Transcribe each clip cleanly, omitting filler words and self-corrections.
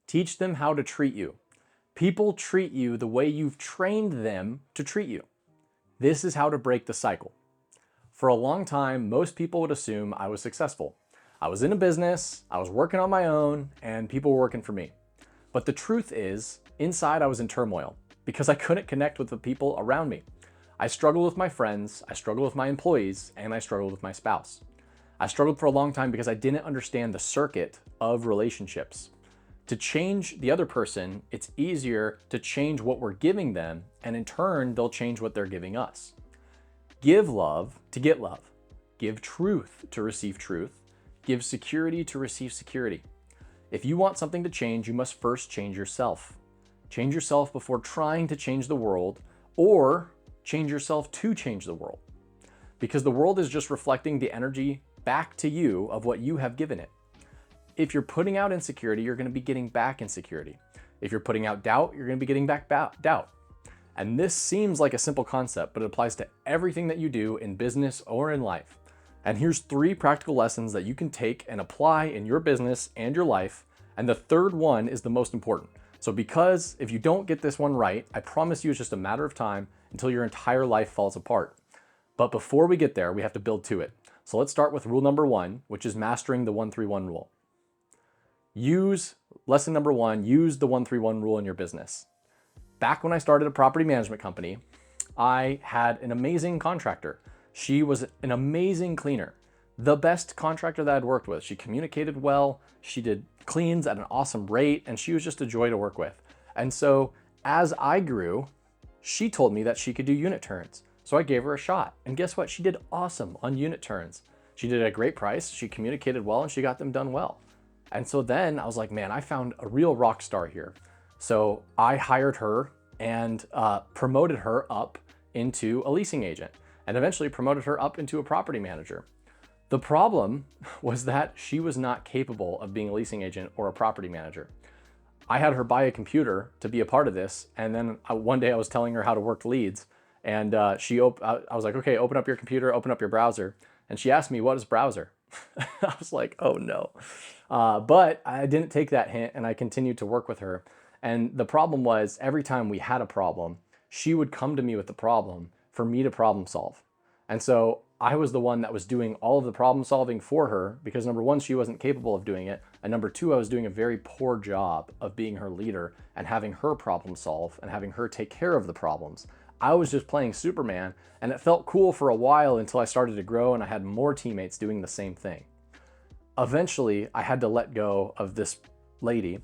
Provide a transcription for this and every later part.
Teach them how to treat you. People treat you the way you've trained them to treat you. This is how to break the cycle. For a long time, most people would assume I was successful. I was in a business, I was working on my own, and people were working for me. But the truth is, inside I was in turmoil because I couldn't connect with the people around me. I struggled with my friends, I struggled with my employees, and I struggled with my spouse. I struggled for a long time because I didn't understand the circuit of relationships. To change the other person, it's easier to change what we're giving them, and in turn, they'll change what they're giving us. Give love to get love. Give truth to receive truth. Give security to receive security. If you want something to change, you must first change yourself. Change yourself before trying to change the world, or change yourself to change the world. Because the world is just reflecting the energy back to you of what you have given it. If you're putting out insecurity, you're going to be getting back insecurity. If you're putting out doubt, you're going to be getting back doubt. And this seems like a simple concept, but it applies to everything that you do in business or in life. And here's 3 practical lessons that you can take and apply in your business and your life. And the third one is the most important. So because if you don't get this one right, I promise you it's just a matter of time until your entire life falls apart. But before we get there, we have to build to it. So let's start with rule number 1, which is mastering the 1-3-1 rule. Lesson number 1, use the 1-3-1 rule in your business. Back when I started a property management company, I had an amazing contractor. She was an amazing cleaner, the best contractor that I'd worked with. She communicated well, she did cleans at an awesome rate, and she was just a joy to work with. And so as I grew, she told me that she could do unit turns. So I gave her a shot. And guess what? She did awesome on unit turns. She did at a great price, she communicated well, and she got them done well. And so then I was like, man, I found a real rock star here. So I hired her and promoted her up into a leasing agent and eventually promoted her up into a property manager. The problem was that she was not capable of being a leasing agent or a property manager. I had her buy a computer to be a part of this. And then one day I was telling her how to work leads, and I was like, okay, open up your computer, open up your browser. And she asked me, what is browser? I was like, oh no. But I didn't take that hint and I continued to work with her. And the problem was every time we had a problem, she would come to me with the problem for me to problem solve. And so I was the one that was doing all of the problem solving for her because number 1, she wasn't capable of doing it. And number 2, I was doing a very poor job of being her leader and having her problem solve and having her take care of the problems. I was just playing Superman, and it felt cool for a while until I started to grow and I had more teammates doing the same thing. Eventually, I had to let go of this lady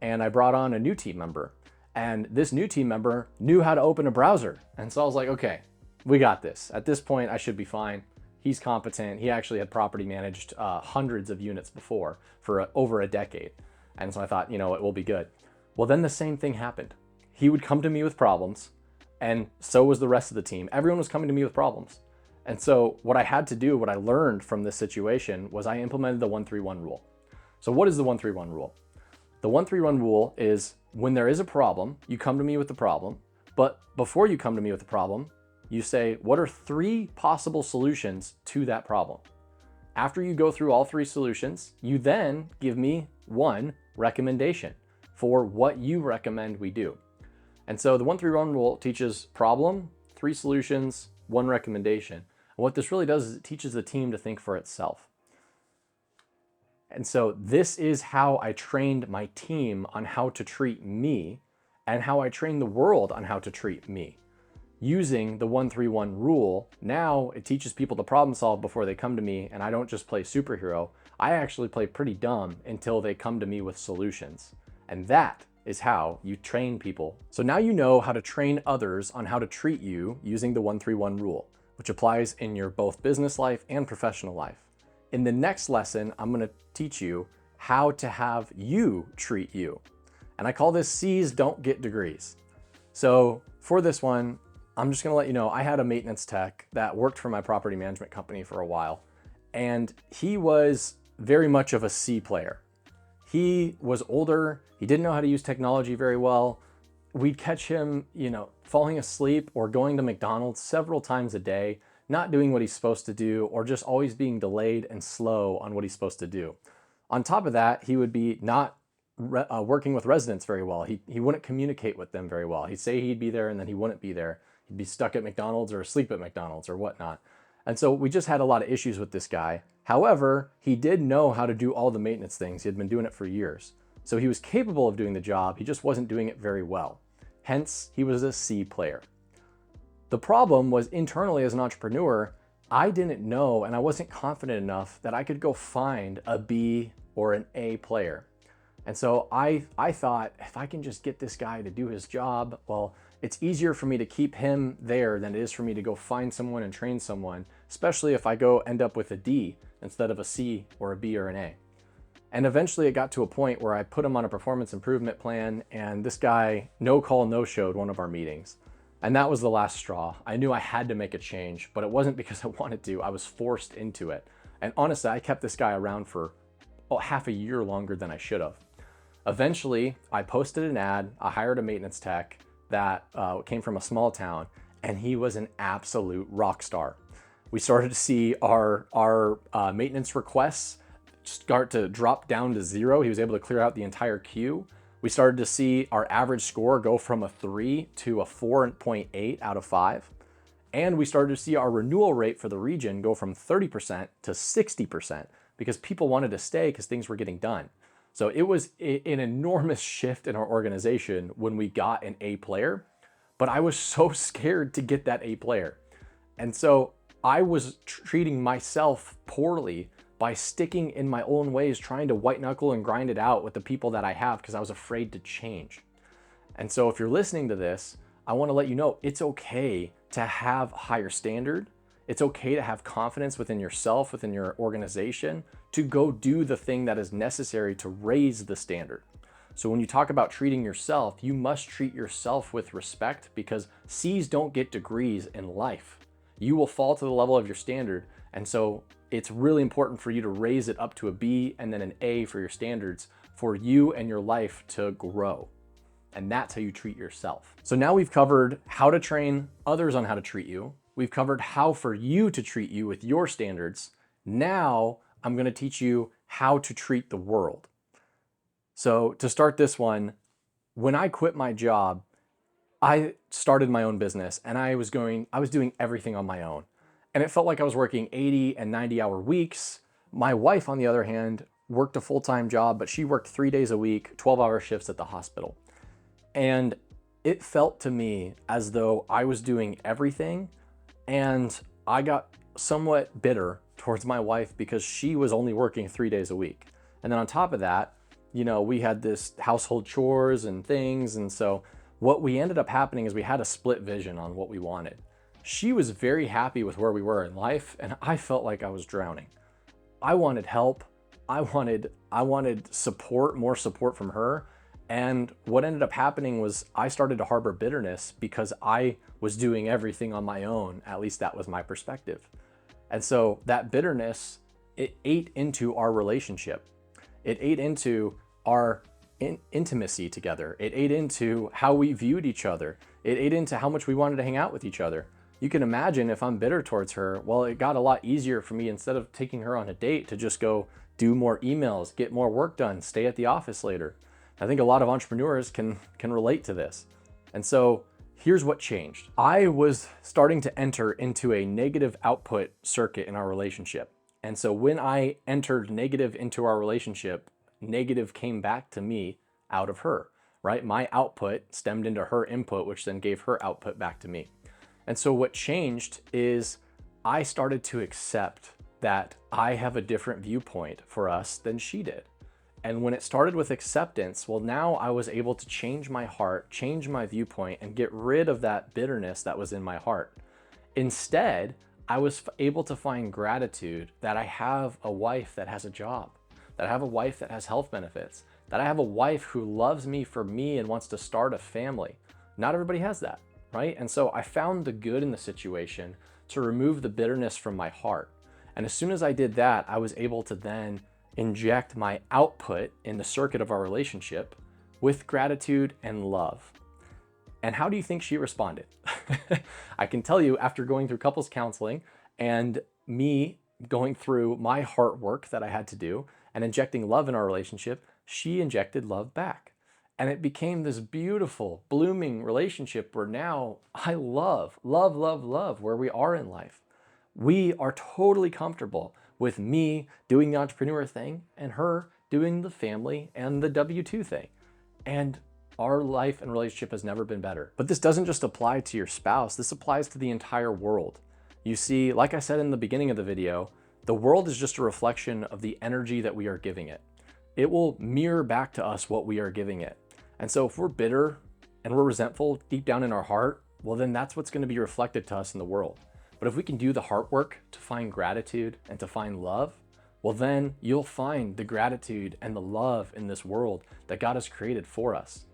and I brought on a new team member. And this new team member knew how to open a browser. And so I was like, okay, we got this. At this point, I should be fine. He's competent. He actually had property managed hundreds of units before for over a decade. And so I thought, it will be good. Well, then the same thing happened. He would come to me with problems, and so was the rest of the team. Everyone was coming to me with problems. And so what I had to do, what I learned from this situation was I implemented the 1-3-1 rule. So what is the 1-3-1 rule? The 1-3-1 rule is when there is a problem, you come to me with the problem, but before you come to me with the problem, you say, what are 3 possible solutions to that problem? After you go through all 3 solutions, you then give me 1 recommendation for what you recommend we do. And so the 1-3-1 rule teaches problem, 3 solutions, 1 recommendation. And what this really does is it teaches the team to think for itself. And so this is how I trained my team on how to treat me and how I train the world on how to treat me. Using the 1-3-1 rule, now it teaches people to problem solve before they come to me, and I don't just play superhero. I actually play pretty dumb until they come to me with solutions. And that is how you train people. So now you know how to train others on how to treat you using the 1-3-1 rule, which applies in your both business life and professional life. In the next lesson, I'm gonna teach you how to have you treat you. And I call this C's don't get degrees. So for this one, I'm just gonna let you know, I had a maintenance tech that worked for my property management company for a while, and he was very much of a C player. He was older, he didn't know how to use technology very well. We'd catch him, falling asleep or going to McDonald's several times a day, not doing what he's supposed to do, or just always being delayed and slow on what he's supposed to do. On top of that, he would be not working with residents very well. He wouldn't communicate with them very well. He'd say he'd be there and then he wouldn't be there. He'd be stuck at McDonald's or asleep at McDonald's or whatnot. And so we just had a lot of issues with this guy. However, he did know how to do all the maintenance things. He had been doing it for years. So he was capable of doing the job. He just wasn't doing it very well. Hence, he was a C player. The problem was internally as an entrepreneur, I didn't know and I wasn't confident enough that I could go find a B or an A player. And so I thought, if I can just get this guy to do his job, well, it's easier for me to keep him there than it is for me to go find someone and train someone, especially if I go end up with a D instead of a C or a B or an A. And eventually it got to a point where I put him on a performance improvement plan, and this guy no call, no showed one of our meetings. And that was the last straw. I knew I had to make a change, but it wasn't because I wanted to. I was forced into it. And honestly, I kept this guy around for half a year longer than I should have. Eventually, I posted an ad. I hired a maintenance tech that came from a small town, and he was an absolute rock star. We started to see our maintenance requests start to drop down to 0. He was able to clear out the entire queue. We started to see our average score go from a 3 to a 4.8 out of 5. And we started to see our renewal rate for the region go from 30% to 60% because people wanted to stay because things were getting done. So it was an enormous shift in our organization when we got an A player, but I was so scared to get that A player. And so I was treating myself poorly by sticking in my own ways, trying to white knuckle and grind it out with the people that I have because I was afraid to change. And so if you're listening to this, I want to let you know it's okay to have a higher standard. It's okay to have confidence within yourself, within your organization, to go do the thing that is necessary to raise the standard. So when you talk about treating yourself, you must treat yourself with respect because C's don't get degrees in life. You will fall to the level of your standard. And so it's really important for you to raise it up to a B and then an A for your standards for you and your life to grow. And that's how you treat yourself. So now we've covered how to train others on how to treat you. We've covered how for you to treat you with your standards. Now I'm going to teach you how to treat the world. So to start this one, when I quit my job, I started my own business and I was doing everything on my own. And it felt like I was working 80 and 90-hour weeks. My wife, on the other hand, worked a full-time job, but she worked 3 days a week, 12-hour shifts at the hospital. And it felt to me as though I was doing everything, and I got somewhat bitter towards my wife because she was only working 3 days a week. And then on top of that, we had this household chores and things. And so what we ended up happening is we had a split vision on what we wanted. She was very happy with where we were in life, and I felt like I was drowning. I wanted help. I wanted support, more support from her. And what ended up happening was I started to harbor bitterness because I was doing everything on my own. At least that was my perspective. And so that bitterness, it ate into our relationship. It ate into our intimacy together. It ate into how we viewed each other. It ate into how much we wanted to hang out with each other. You can imagine if I'm bitter towards her, well, it got a lot easier for me instead of taking her on a date to just go do more emails, get more work done, stay at the office later. I think a lot of entrepreneurs can relate to this. And so here's what changed. I was starting to enter into a negative output circuit in our relationship. And so when I entered negative into our relationship, negative came back to me out of her, right? My output stemmed into her input, which then gave her output back to me. And so what changed is I started to accept that I have a different viewpoint for us than she did. And when it started with acceptance, well, now I was able to change my heart, change my viewpoint, and get rid of that bitterness that was in my heart. Instead, I was able to find gratitude that I have a wife that has a job, that I have a wife that has health benefits, that I have a wife who loves me for me and wants to start a family. Not everybody has that, right? And so I found the good in the situation to remove the bitterness from my heart. And as soon as I did that, I was able to then inject my output in the circuit of our relationship with gratitude and love. And how do you think she responded? I can tell you, after going through couples counseling and me going through my heart work that I had to do and injecting love in our relationship, she injected love back. And it became this beautiful, blooming relationship where now I love where we are in life. We are totally comfortable with me doing the entrepreneur thing and her doing the family and the W-2 thing. And our life and relationship has never been better. But this doesn't just apply to your spouse, this applies to the entire world. You see, like I said in the beginning of the video, the world is just a reflection of the energy that we are giving it. It will mirror back to us what we are giving it. And so if we're bitter and we're resentful deep down in our heart, well, then that's what's going to be reflected to us in the world. But if we can do the heart work to find gratitude and to find love, well, then you'll find the gratitude and the love in this world that God has created for us.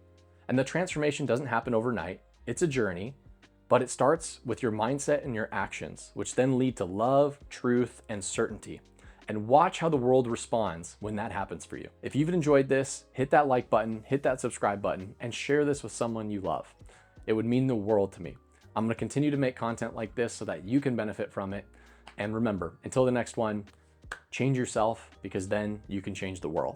And the transformation doesn't happen overnight. It's a journey, but it starts with your mindset and your actions, which then lead to love, truth, and certainty. And watch how the world responds when that happens for you. If you've enjoyed this, hit that like button, hit that subscribe button, and share this with someone you love. It would mean the world to me. I'm going to continue to make content like this so that you can benefit from it. And remember, until the next one, change yourself, because then you can change the world.